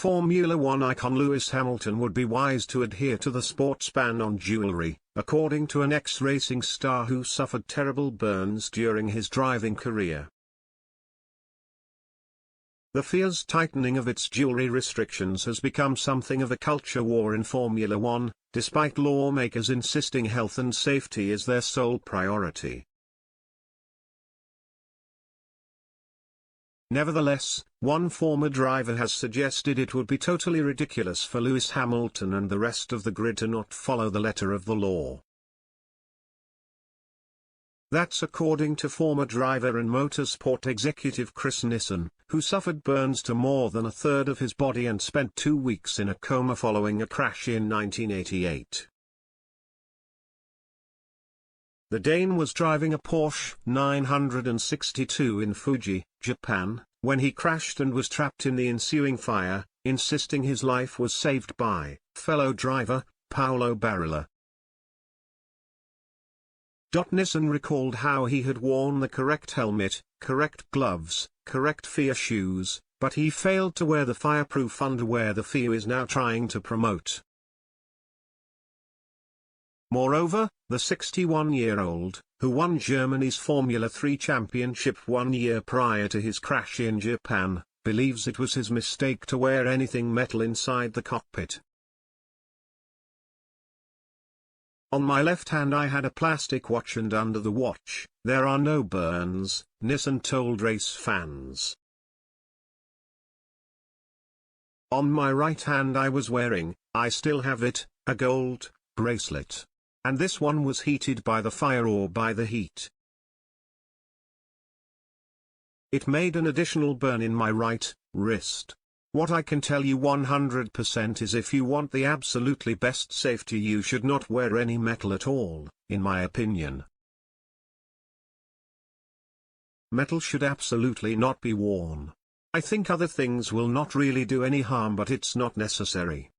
Formula One icon Lewis Hamilton would be wise to adhere to the sport's ban on jewelry, according to an ex-racing star who suffered terrible burns during his driving career. The FIA's tightening of its jewelry restrictions has become something of a culture war in Formula One, despite lawmakers insisting health and safety is their sole priority. Nevertheless, one former driver has suggested it would be totally ridiculous for Lewis Hamilton and the rest of the grid to not follow the letter of the law. That's according to former driver and motorsport executive Chris Nissen, who suffered burns to more than a third of his body and spent 2 weeks in a coma following a crash in 1988. The Dane was driving a Porsche 962 in Fuji, Japan, when he crashed and was trapped in the ensuing fire, insisting his life was saved by fellow driver, Paolo Barilla. Nissen recalled how he had worn the correct helmet, correct gloves, correct FIA shoes, but he failed to wear the fireproof underwear the FIA is now trying to promote. Moreover, the 61-year-old, who won Germany's Formula 3 championship 1 year prior to his crash in Japan, believes it was his mistake to wear anything metal inside the cockpit. On my left hand I had a plastic watch and under the watch, there are no burns, Nissen told race fans. On my right hand I was wearing, I still have it, a gold bracelet. And this one was heated by the fire or by the heat. It made an additional burn in my right wrist. What I can tell you 100% is if you want the absolutely best safety you should not wear any metal at all, in my opinion. Metal should absolutely not be worn. I think other things will not really do any harm but it's not necessary.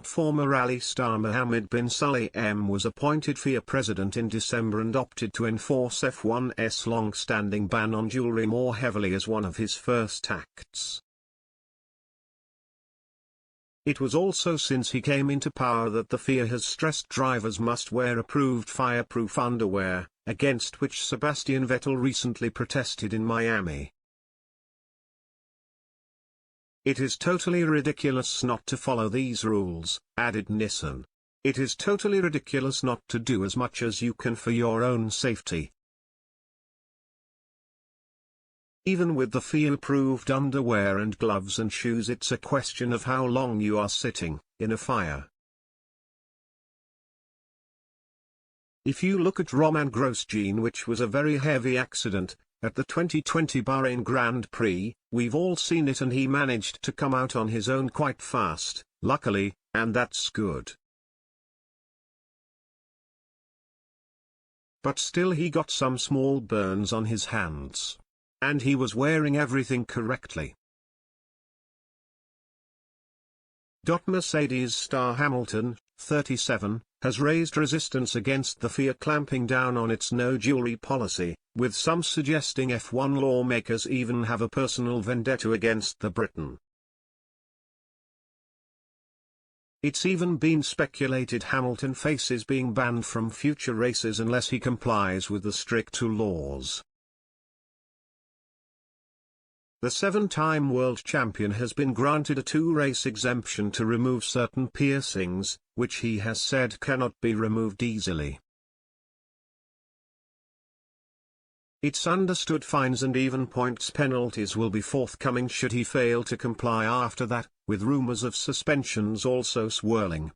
Former rally star Mohammed bin Sulayem was appointed FIA president in December and opted to enforce F1's long-standing ban on jewelry more heavily as one of his first acts. It was also since he came into power that the FIA has stressed drivers must wear approved fireproof underwear, against which Sebastian Vettel recently protested in Miami. It is totally ridiculous not to follow these rules, added Nissen. It is totally ridiculous not to do as much as you can for your own safety. Even with the FIA-approved underwear and gloves and shoes, it's a question of how long you are sitting in a fire. If you look at Roman Grosjean, which was a very heavy accident, at the 2020 Bahrain Grand Prix, we've all seen it and he managed to come out on his own quite fast, luckily, and that's good. But still he got some small burns on his hands. And he was wearing everything correctly. Mercedes star Hamilton, 37, has raised resistance against the FIA clamping down on its no jewelry policy, with some suggesting F1 lawmakers even have a personal vendetta against the Briton. It's even been speculated Hamilton faces being banned from future races unless he complies with the strict laws. The 7-time world champion has been granted a 2-race exemption to remove certain piercings, which he has said cannot be removed easily. It's understood fines and even points penalties will be forthcoming should he fail to comply after that, with rumors of suspensions also swirling.